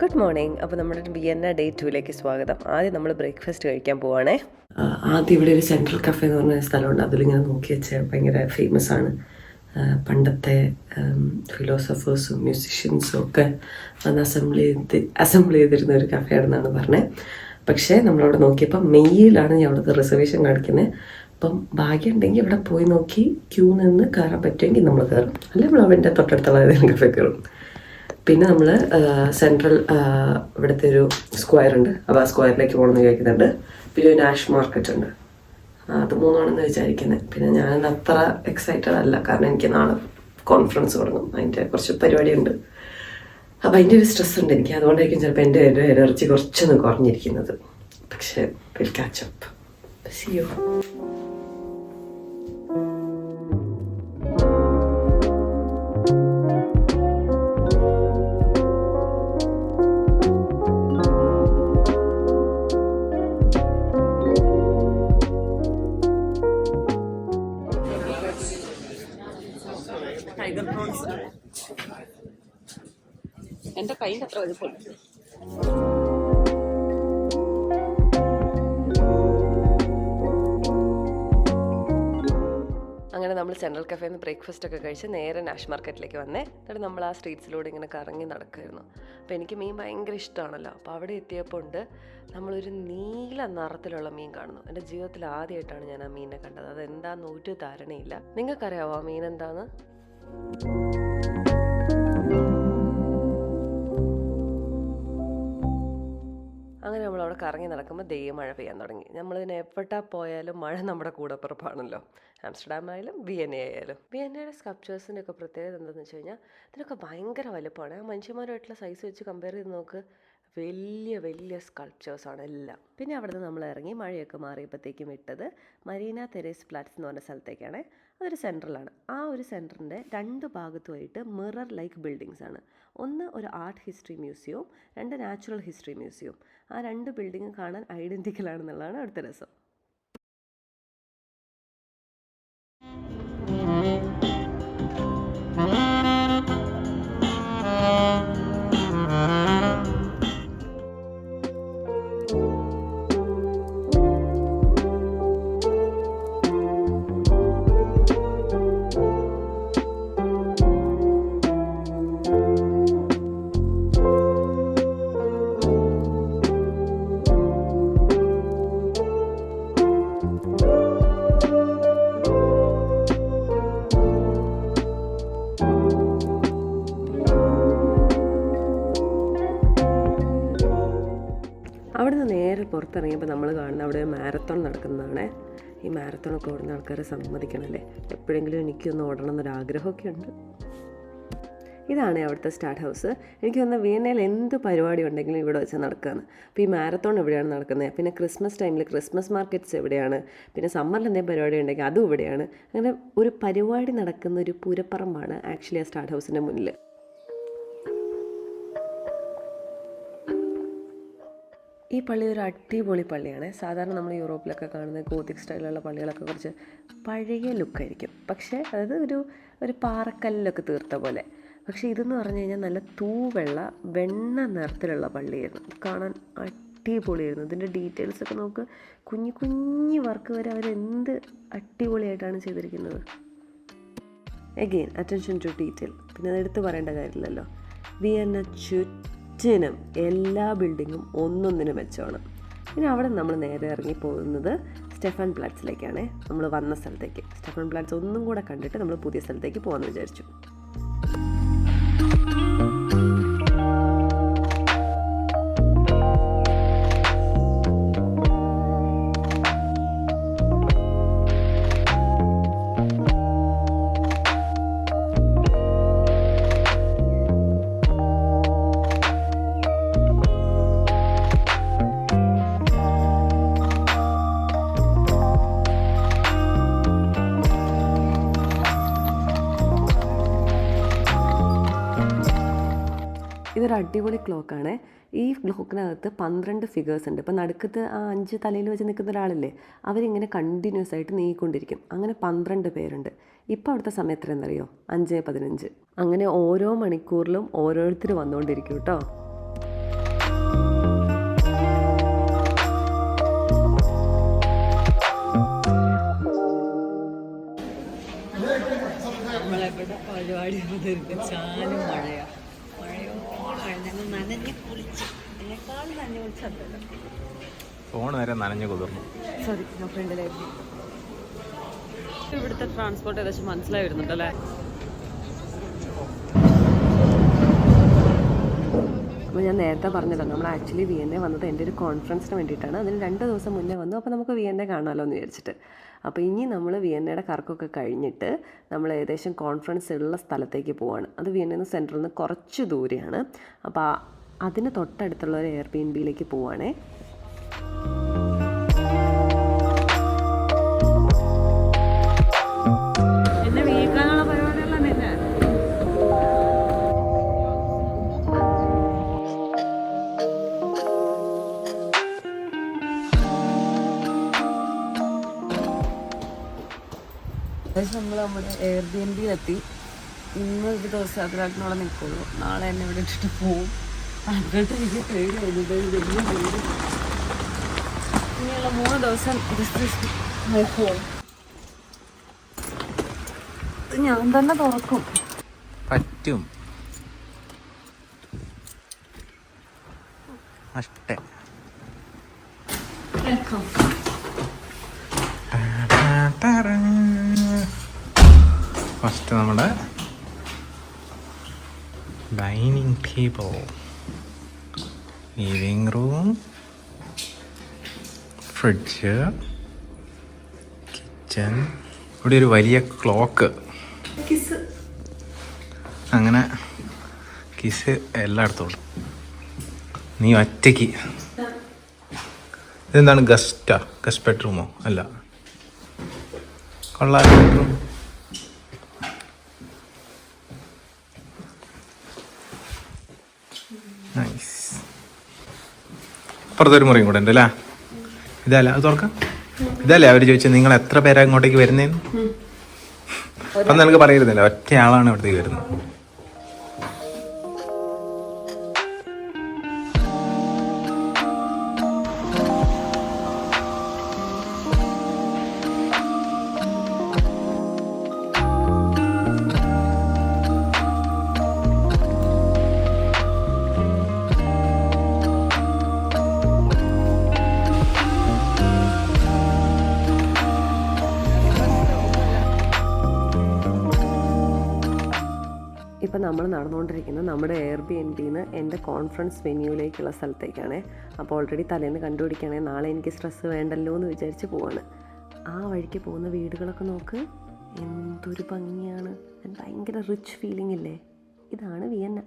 Good morning. അപ്പോൾ നമ്മുടെ Vienna day 2ലേക്ക് സ്വാഗതം. ആദ്യം നമ്മൾ ബ്രേക്ക്ഫാസ്റ്റ് കഴിക്കാൻ പോവാണേ. ആദ്യം ഇവിടെ ഒരു സെൻട്രൽ കഫേ എന്ന് പറഞ്ഞ സ്ഥലമുണ്ട്. അതിലിങ്ങനെ നോക്കി വെച്ചാൽ ഭയങ്കര ഫേമസ് ആണ്. പണ്ടത്തെ ഫിലോസഫേഴ്സും മ്യൂസിഷ്യൻസും ഒക്കെ വന്ന് അസംബിൾ ചെയ്തിരുന്ന ഒരു കഫേയാണെന്നാണ് പറഞ്ഞത്. പക്ഷേ നമ്മളവിടെ നോക്കിയപ്പോൾ മെയ്യിലാണ് ഞാൻ അവിടുത്തെ റിസർവേഷൻ കാണിക്കുന്നത്. അപ്പം ഭാഗ്യം ഉണ്ടെങ്കിൽ ഇവിടെ പോയി നോക്കി ക്യൂ നിന്ന് കയറാൻ പറ്റുമെങ്കിൽ നമ്മൾ കയറും, അല്ലെങ്കിൽ നമ്മൾ അവൻ്റെ തൊട്ടടുത്തുള്ള ഏതെങ്കിലും കഫേ കയറും. പിന്നെ നമ്മൾ സെൻട്രൽ ഇവിടുത്തെ ഒരു സ്ക്വയർ ഉണ്ട്, അപ്പോൾ ആ സ്ക്വയറിലേക്ക് പോകണമെന്ന് ചോദിക്കുന്നുണ്ട്. പിന്നെ ഒരു നാഷ് മാർക്കറ്റ് ഉണ്ട്, അത് മൂന്നാണെന്ന് വിചാരിക്കുന്നത്. പിന്നെ ഞാൻ അത്ര എക്സൈറ്റഡ് അല്ല, കാരണം എനിക്ക് നാളെ കോൺഫറൻസ് തുടങ്ങും, അതിൻ്റെ കുറച്ച് പരിപാടിയുണ്ട്. അപ്പോൾ അതിൻ്റെ ഒരു സ്ട്രെസ് ഉണ്ട് എനിക്ക്. അതുകൊണ്ടായിരിക്കും ചിലപ്പോൾ എൻ്റെ എനർജി കുറച്ചൊന്ന് കുറഞ്ഞിരിക്കുന്നത്. പക്ഷേ will catch up. See you. Tiger prawns എൻ്റെ കയ്യിൽ അത്ര വലുപ്പമില്ല. അങ്ങനെ നമ്മൾ സെൻട്രൽ കഫേന്ന് ബ്രേക്ക്ഫാസ്റ്റ് ഒക്കെ കഴിച്ച് നേരെ നാഷ് മാർക്കറ്റിലേക്ക് വന്നേ. എന്നിട്ട് നമ്മൾ ആ സ്ട്രീറ്റ്സിലൂടെ ഇങ്ങനെ കറങ്ങി നടക്കുമായിരുന്നു. അപ്പോൾ എനിക്ക് മീൻ ഭയങ്കര ഇഷ്ടമാണല്ലോ. അപ്പോൾ അവിടെ എത്തിയപ്പോൾ ഉണ്ട് നമ്മളൊരു നീല നിറത്തിലുള്ള മീൻ കാണുന്നു. എൻ്റെ ജീവിതത്തിൽ ആദ്യമായിട്ടാണ് ഞാൻ ആ മീനിനെ കണ്ടത്. അതെന്താണെന്ന് ഒരു ധാരണയില്ല. നിങ്ങൾക്കറിയാവോ ആ മീൻ എന്താന്ന്? അങ്ങനെ നമ്മളവിടെ കറങ്ങി നടക്കുമ്പോൾ മഴ പെയ്യാൻ തുടങ്ങി. നമ്മളിതിന് എപ്പോഴാ പോയാലും മഴ നമ്മുടെ കൂടപ്പിറപ്പാണല്ലോ. ആംസ്റ്റർഡാം ആയാലും വിയന്ന ആയാലും. വിയന്നയുടെ സ്കൾപ്ചേഴ്സിൻ്റെ ഒക്കെ പ്രത്യേകത എന്താണെന്ന് വെച്ച് കഴിഞ്ഞാൽ ഇതിനൊക്കെ ഭയങ്കര വലുപ്പമാണ്. ആ മനുഷ്യന്മാരുമായിട്ടുള്ള സൈസ് വെച്ച് കമ്പയർ ചെയ്ത് നോക്ക്, വലിയ വലിയ സ്കൾപ്ചേഴ്സാണ് എല്ലാം. പിന്നെ അവിടെ നിന്ന് നമ്മൾ ഇറങ്ങി മഴയൊക്കെ മാറിയപ്പോഴത്തേക്കും വിട്ടത് മരീന തെരേസ് പ്ലാറ്റ്സ് എന്ന് പറഞ്ഞ സ്ഥലത്തേക്കാണ്. അതൊരു സെൻറ്ററിലാണ്. ആ ഒരു സെൻറ്ററിൻ്റെ രണ്ട് ഭാഗത്തുമായിട്ട് മിറർ ലൈക്ക് ബിൽഡിങ്സ് ആണ്. ഒന്ന് ഒരു ആർട്ട് ഹിസ്റ്ററി മ്യൂസിയവും രണ്ട് നാച്ചുറൽ ഹിസ്റ്ററി മ്യൂസിയവും. ആ രണ്ട് ബിൽഡിങ്ങും കാണാൻ ഐഡൻറ്റിക്കലാണെന്നുള്ളതാണ് അവിടുത്തെ രസം. അവിടെ നിന്ന് നേരെ പുറത്തിറങ്ങിയപ്പോൾ നമ്മൾ കാണുന്ന അവിടെ മാരത്തോൺ നടക്കുന്നതാണ്. ഈ മാരത്തോണൊക്കെ ഓടുന്ന ആൾക്കാരെ സമ്മതിക്കണമല്ലേ. എപ്പോഴെങ്കിലും എനിക്കൊന്ന് ഓടണം എന്നൊരാഗ്രഹമൊക്കെ ഉണ്ട്. ഇതാണ് അവിടുത്തെ സ്റ്റാർട്ട് ഹൗസ്. എനിക്ക് തോന്നുന്നത് വിയന്നയിൽ എന്ത് പരിപാടി ഉണ്ടെങ്കിലും ഇവിടെ വെച്ച് നടക്കുകയാണ്. അപ്പോൾ ഈ മാരത്തോൺ എവിടെയാണ് നടക്കുന്നത്, പിന്നെ ക്രിസ്മസ് ടൈമിൽ ക്രിസ്മസ് മാർക്കറ്റ്സ് എവിടെയാണ്, പിന്നെ സമ്മറിൽ എന്തെങ്കിലും പരിപാടി ഉണ്ടെങ്കിൽ അതും ഇവിടെയാണ്. അങ്ങനെ ഒരു പരിപാടി നടക്കുന്ന ഒരു പൂരപ്പറമ്പാണ് ആക്ച്വലി ആ സ്റ്റാർട്ട് ഹൗസിൻ്റെ മുന്നിൽ. ഈ പള്ളി ഒരു അടിപൊളി പള്ളിയാണ്. സാധാരണ നമ്മൾ യൂറോപ്പിലൊക്കെ കാണുന്ന ഗോതിക് സ്റ്റൈലുള്ള പള്ളികളൊക്കെ കുറച്ച് പഴയ ലുക്കായിരിക്കും, പക്ഷേ അതായത് ഒരു പാറക്കല്ലിലൊക്കെ തീർത്ത പോലെ. പക്ഷേ ഇതെന്ന് പറഞ്ഞു കഴിഞ്ഞാൽ നല്ല തൂവെള്ള വെണ്ണ നിറത്തിലുള്ള പള്ളിയായിരുന്നു. കാണാൻ അടിപൊളിയായിരുന്നു. ഇതിൻ്റെ ഡീറ്റെയിൽസൊക്കെ നമുക്ക് കുഞ്ഞു കുഞ്ഞു വർക്ക് വരെ അവരെന്ത് അടിപൊളിയായിട്ടാണ് ചെയ്തിരിക്കുന്നത്. Again attention to detail. പിന്നെ അത് എടുത്ത് പറയേണ്ട കാര്യമില്ലല്ലോ. വിയന്ന ചുറ്റിനും എല്ലാ ബിൽഡിങ്ങും ഒന്നൊന്നിനും മെച്ചമാണ്. പിന്നെ അവിടെ നമ്മൾ നേരെ ഇറങ്ങി പോകുന്നത് സ്റ്റെഫൻ പ്ലാറ്റ്സിലേക്കാണ്. നമ്മൾ വന്ന സ്ഥലത്തേക്ക് സ്റ്റെഫൻ പ്ലാറ്റ്സ് ഒന്നും കൂടെ കണ്ടിട്ട് നമ്മൾ പുതിയ സ്ഥലത്തേക്ക് പോകാമെന്ന് വിചാരിച്ചു. ഇതൊരു അടിപൊളി ക്ലോക്കാണ്. ഈ ക്ലോക്കിനകത്ത് 12 ഫിഗേഴ്സ് ഉണ്ട്. ഇപ്പോൾ നടുക്കത്ത് ആ 5 തലയിൽ വെച്ച് നിൽക്കുന്ന ഒരാളില്ലേ, അവരിങ്ങനെ കണ്ടിന്യൂസ് ആയിട്ട് നീങ്ങിക്കൊണ്ടിരിക്കും. അങ്ങനെ 12 പേരുണ്ട്. ഇപ്പോൾ അവിടുത്തെ സമയം എത്രയെന്നറിയോ? 5:15. അങ്ങനെ ഓരോ മണിക്കൂറിലും ഓരോരുത്തർ വന്നുകൊണ്ടിരിക്കും കേട്ടോ. പരിപാടി ചാലും മഴയാ. ഞങ്ങൾ നനഞ്ഞ് കുളിച്ച് എന്നെക്കാളും നനഞ്ഞ് കുളിച്ചല്ലോ. ഫോൺ വരെ നനഞ്ഞു കുതിർന്നു. സോറി, ഞാൻ ഫ്രണ്ടിലായിരുന്നു. ഇവിടുത്തെ ട്രാൻസ്പോർട്ട് ഏകദേശം മനസ്സിലായി വരുന്നുണ്ടല്ലേ? അപ്പോൾ ഞാൻ നേരത്തെ പറഞ്ഞല്ലോ, നമ്മൾ ആക്ച്വലി വിയന്നെ വന്നത് എൻ്റെ ഒരു കോൺഫറൻസിന് വേണ്ടിയിട്ടാണ്. അതിന് 2 ദിവസം മുന്നേ വന്നു. അപ്പോൾ നമുക്ക് വിയന്നെ കാണാമല്ലോ എന്ന് വിചാരിച്ചിട്ട്. അപ്പോൾ ഇനി നമ്മൾ വിയന്നയുടെ കറക്കമൊക്കെ കഴിഞ്ഞിട്ട് നമ്മൾ ഏകദേശം കോൺഫറൻസ് ഉള്ള സ്ഥലത്തേക്ക് പോവാണ്. അത് വിയന്നയിൽ നിന്ന് സെൻറ്ററിൽ നിന്ന് കുറച്ച് ദൂരെയാണ്. അപ്പോൾ അതിന് തൊട്ടടുത്തുള്ള ഒരു എയർബിഎൻബിയിലേക്ക് പോവുകയാണേ. നമ്മൾ നമ്മുടെ എയർബിഎൻബിയിലെത്തി. ഇന്ന് ഒരു ദിവസം അതിനോടെ നിൽക്കുള്ളൂ. നാളെ എന്നെ ഇവിടെ ഇട്ടിട്ട് പോവും. അതിനകത്ത് എനിക്ക് പേടി വരുന്നത് വലിയ പേടി. ഇനിയുള്ള 3 ദിവസം ഞാൻ തന്നെ തുറക്കും. പറ്റും. ഫസ്റ്റ് നമ്മുടെ dining table, living room, fridge, kitchen. ഇവിടെ ഒരു വലിയ ക്ലോക്ക്. അങ്ങനെ കിസ് എല്ലായിടത്തും. നീ ഒറ്റയ്ക്ക്. ഇതെന്താണ്, ഗസ്റ്റ് ബെഡ്റൂമോ? അല്ല, കൊള്ളാം ബെഡ്റൂം. നൈസ്. അപ്പുറത്തൊരു മുറിയും കൂടെ ഉണ്ട് അല്ലേ? ഇതല്ല, അത് തുറക്കാം. ഇതല്ലേ അവർ ചോദിച്ചത് നിങ്ങൾ എത്ര പേരാ ഇങ്ങോട്ടേക്ക് വരുന്നതെന്ന്? അപ്പം നിനക്ക് പറയരുന്നില്ല, ഒറ്റയാളാണ് ഇവിടത്തേക്ക് വരുന്നത്. ഇപ്പം നമ്മൾ നടന്നുകൊണ്ടിരിക്കുന്നത് നമ്മുടെ എയർബിഎൻബിയിൽ നിന്ന് എൻ്റെ കോൺഫറൻസ് വെന്യൂയിലേക്കുള്ള സ്ഥലത്തേക്കാണ്. അപ്പോൾ ഓൾറെഡി തലേന്ന് കണ്ടുപിടിക്കുകയാണെങ്കിൽ നാളെ എനിക്ക് സ്ട്രെസ്സ് വേണ്ടല്ലോ എന്ന് വിചാരിച്ച് പോവാണ്. ആ വഴിക്ക് പോകുന്ന വീടുകളൊക്കെ നോക്ക്, എന്തൊരു ഭംഗിയാണ്. ഭയങ്കര റിച്ച് ഫീലിംഗ് ഇല്ലേ? ഇതാണ് വിയന്ന.